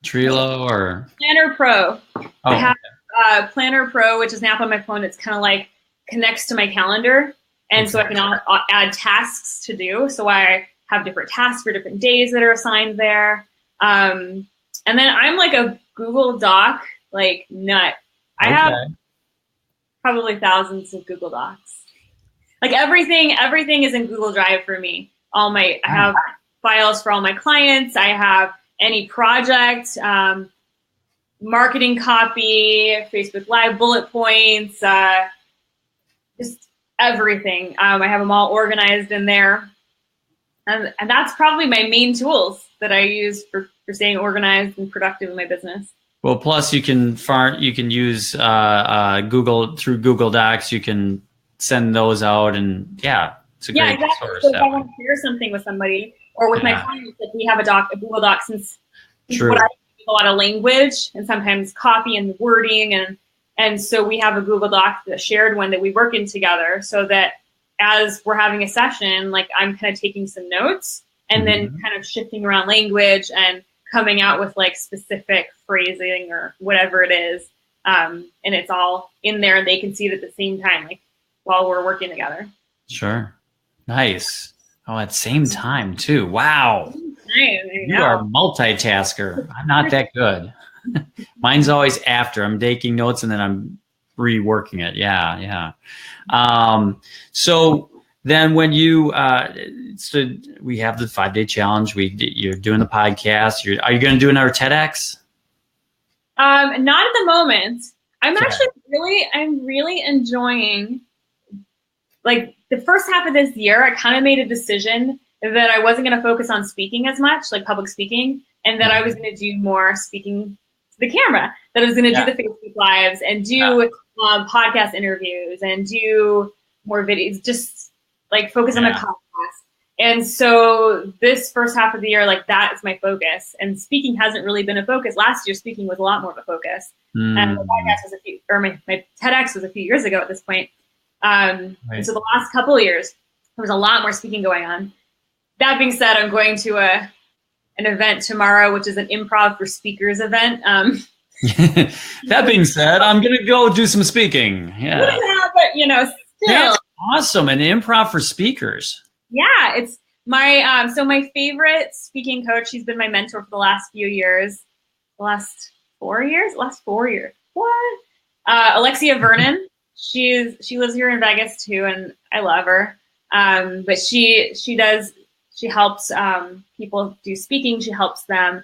Trello or? Planner Pro. Oh, I have Planner Pro, which is an app on my phone that's kind of like connects to my calendar. And so I can add tasks to do. So I have different tasks for different days that are assigned there. And then I'm like a Google Doc, like, nut. I have probably thousands of Google Docs. Like, everything is in Google Drive for me. I have files for all my clients. I have any project, marketing copy, Facebook Live bullet points, just everything. I have them all organized in there. And that's probably my main tools that I use for staying organized and productive in my business. Well, plus you can use Google, through Google Docs. You can send those out, and it's a great source. So if I want to share something with somebody or with my clients, like, we have a Google Doc, since what I use a lot of language and sometimes copy and wording, and so we have a Google Doc, the shared one that we work in together, so that as we're having a session, like, I'm kind of taking some notes and then kind of shifting around language and coming out with, like, specific phrasing or whatever it is. And it's all in there, and they can see it at the same time, like, while we're working together. Sure. Nice. Oh, at the same time too. Wow. You are a multitasker. I'm not that good. Mine's always after. I'm taking notes and then I'm reworking it. Yeah. So then when you, so we have the 5-day challenge. You're doing the podcast. Are you going to do another TEDx? Not at the moment. I'm really enjoying, like, the first half of this year. I kind of made a decision that I wasn't going to focus on speaking as much, like public speaking, and that I was going to do more speaking to the camera. That I was going to do the Facebook Lives and do podcast interviews and do more videos, just like focus on my podcast. And so this first half of the year, like, that is my focus. And speaking hasn't really been a focus. Last year, speaking was a lot more of a focus. And the podcast was my TEDx was a few years ago at this point. And so the last couple of years, there was a lot more speaking going on. That being said, I'm going to an event tomorrow, which is an improv for speakers event. That being said, I'm going to go do some speaking. Yeah, but still. That's awesome. An improv for speakers. Yeah, it's my so my favorite speaking coach. She's been my mentor for the last few years. The last 4 years. What? Alexia Vernon. She lives here in Vegas too, and I love her. But she helps people do speaking. She helps them.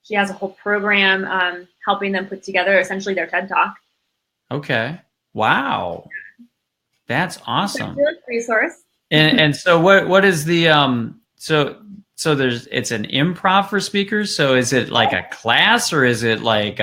She has a whole program helping them put together essentially their TED Talk. Okay. Wow. That's awesome. Resource. And so what is the so it's an improv for speakers? So is it like a class or is it like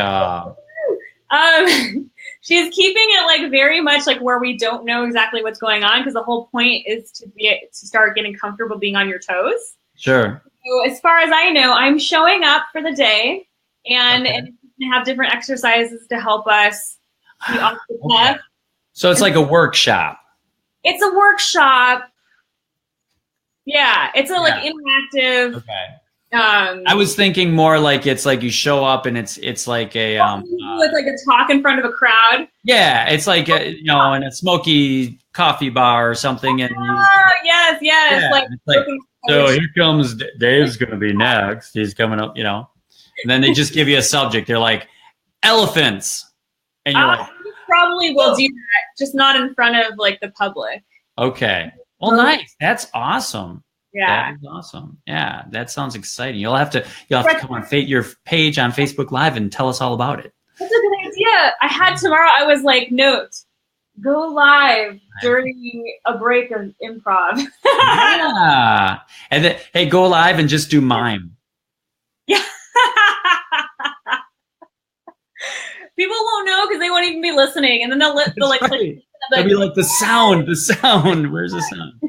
she's keeping it like very much like where we don't know exactly what's going on, because the whole point is to start getting comfortable being on your toes. Sure. So as far as I know, I'm showing up for the day and have different exercises to help us be off the cuff. So it's like a workshop. It's a workshop. Yeah, it's a like interactive. Okay. I was thinking more like it's like you show up and it's like a it's like a talk in front of a crowd. Yeah, it's like in a smoky coffee bar or something. And yes. Yeah, like so here comes Dave's going to be next. He's coming up, and then they just give you a subject. They're like elephants, and you're like, you probably will do that, just not in front of like the public. Okay. Well, nice. That's awesome. Yeah. That is awesome. Yeah, that sounds exciting. You'll have to come on your page on Facebook Live and tell us all about it. That's a good idea. I had tomorrow. I was like, note, go live during a break of improv. Yeah. And then, hey, go live and just do mime. Yeah. People won't know because they won't even be listening, and then they'll like. Right. They'll be like the sound. Where's the sound?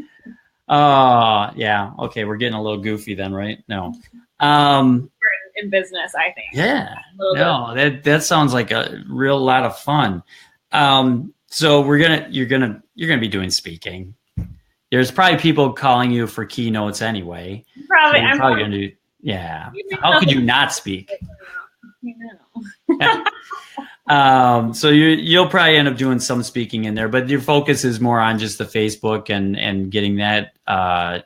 Yeah. Okay, we're getting a little goofy then, right? No. In business, I think. Yeah. No, that sounds like a real lot of fun. So you're gonna be doing speaking. There's probably people calling you for keynotes anyway. Probably. So I'm probably gonna do. Yeah. How could you not speak? So you'll probably end up doing some speaking in there, but your focus is more on just the Facebook and getting that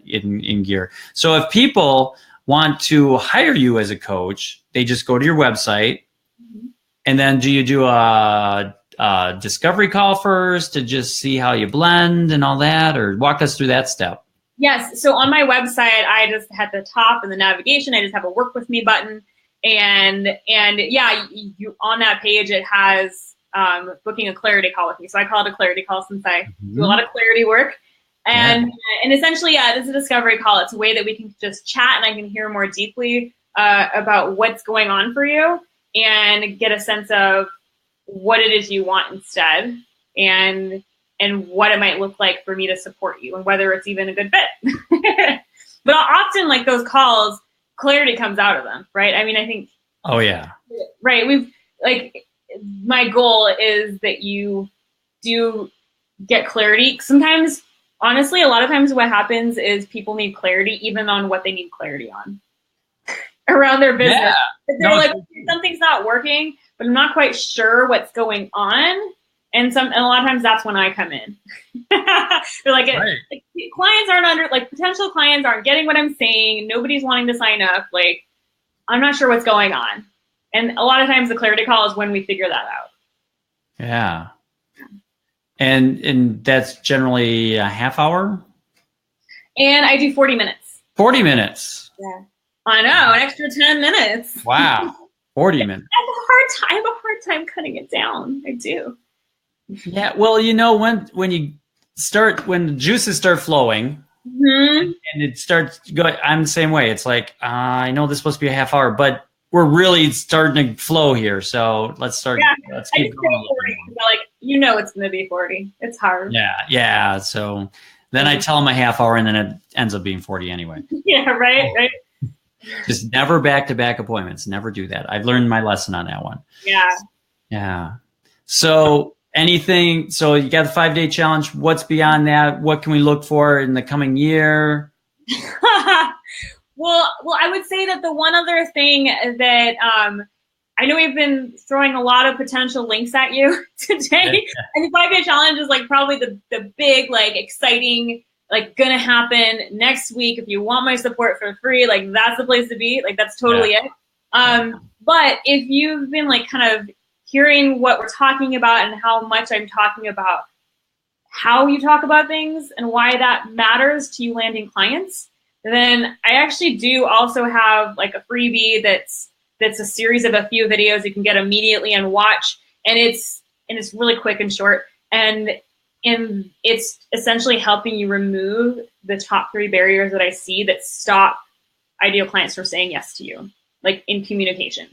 in gear. So if people want to hire you as a coach, they just go to your website, and then do you do a discovery call first to just see how you blend and all that, or walk us through that step? Yes. So on my website, I just at the top in the navigation, I just have a work with me button. And yeah, you on that page, it has booking a clarity call with me. So I call it a clarity call since I do a lot of clarity work. And essentially, this is a discovery call. It's a way that we can just chat and I can hear more deeply about what's going on for you and get a sense of what it is you want instead and what it might look like for me to support you and whether it's even a good fit. But often like those calls, clarity comes out of them, right? I mean, I think. Oh yeah. Right. My goal is that you do get clarity. Sometimes, honestly, a lot of times what happens is people need clarity even on what they need clarity on around their business. Yeah. They're like, something's not working, but I'm not quite sure what's going on. And a lot of times that's when I come in. They're like, clients aren't potential clients aren't getting what I'm saying. Nobody's wanting to sign up. Like, I'm not sure what's going on. And a lot of times the clarity call is when we figure that out. Yeah. And that's generally a half hour? And I do 40 minutes. 40 minutes. Yeah. I know, an extra 10 minutes. Wow. 40 minutes. I have a hard time cutting it down. I do. Yeah. Well, when the juices start flowing and it starts going, I'm the same way. It's like, I know this is supposed to be a half hour, but we're really starting to flow here. So let's start. Yeah, let's keep going. 40, it's going to be 40. It's hard. Yeah. Yeah. So then I tell them a half hour and then it ends up being 40 anyway. Yeah. Right. Right. Just never back-to-back appointments. Never do that. I've learned my lesson on that one. Yeah. Yeah. So you got the 5-day challenge. What's beyond that? What can we look for in the coming year? Well, I would say that the one other thing that I know we've been throwing a lot of potential links at you today. And the 5-day challenge is probably the big, exciting, gonna happen next week. If you want my support for free, that's the place to be. That's totally it. But if you've been kind of hearing what we're talking about and how much I'm talking about how you talk about things and why that matters to you landing clients, then I actually do also have a freebie that's a series of a few videos you can get immediately and watch. And it's really quick and short. And it's essentially helping you remove the top 3 barriers that I see that stop ideal clients from saying yes to you, in communication.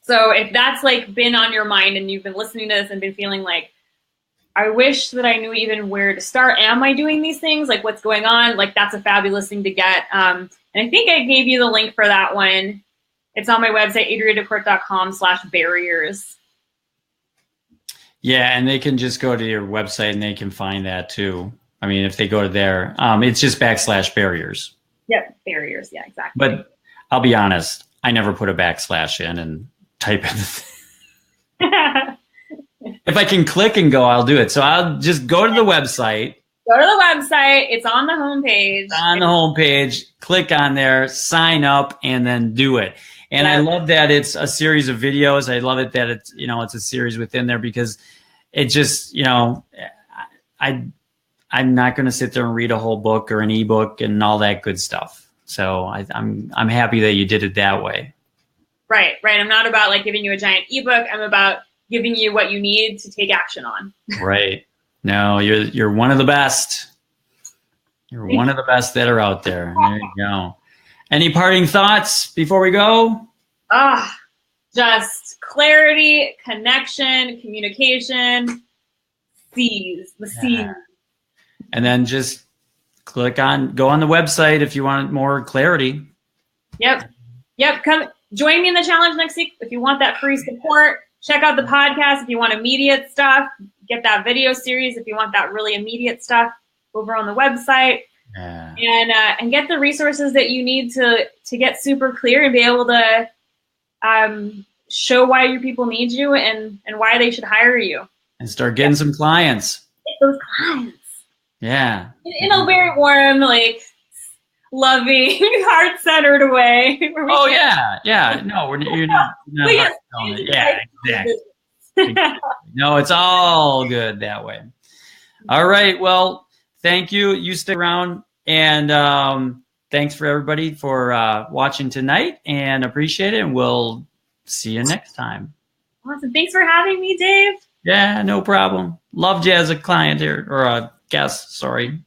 So if that's been on your mind and you've been listening to this and been feeling I wish that I knew even where to start. Am I doing these things? What's going on? That's a fabulous thing to get. And I think I gave you the link for that one. It's on my website, adriadecorte.com/barriers. Yeah, and they can just go to your website and they can find that too. I mean, if they go to there, it's just /barriers. Yep, barriers. Yeah, exactly. But I'll be honest, I never put a backslash in and type in. If I can click and go, I'll do it. So I'll just go to the website. Go to the website. It's on the homepage. It's on the homepage. Click on there, sign up, and then do it. And I love that it's a series of videos. I love it that it's it's a series within there because it just I'm not going to sit there and read a whole book or an ebook and all that good stuff. So I'm happy that you did it that way. Right. I'm not about giving you a giant ebook. I'm about giving you what you need to take action on. Right. No, you're one of the best. You're one of the best that are out there. There you go. Any parting thoughts before we go? Just clarity, connection, communication, C's. The C's. And then just go on the website if you want more clarity. Yep. Come join me in the challenge next week if you want that free support. Check out the podcast if you want immediate stuff. Get that video series if you want that really immediate stuff over on the website. Yeah. And get the resources that you need to get super clear and be able to show why your people need you and why they should hire you. And start getting some clients. Get those clients. Yeah. In a very warm, loving, heart-centered way. Oh, yeah. No, you're not yeah, exactly. No, it's all good that way. All right. Well, thank you. You stick around. And thanks for everybody for watching tonight and appreciate it. And we'll see you next time. Awesome. Thanks for having me, Dave. Yeah, no problem. Loved you as a client here or a guest. Sorry.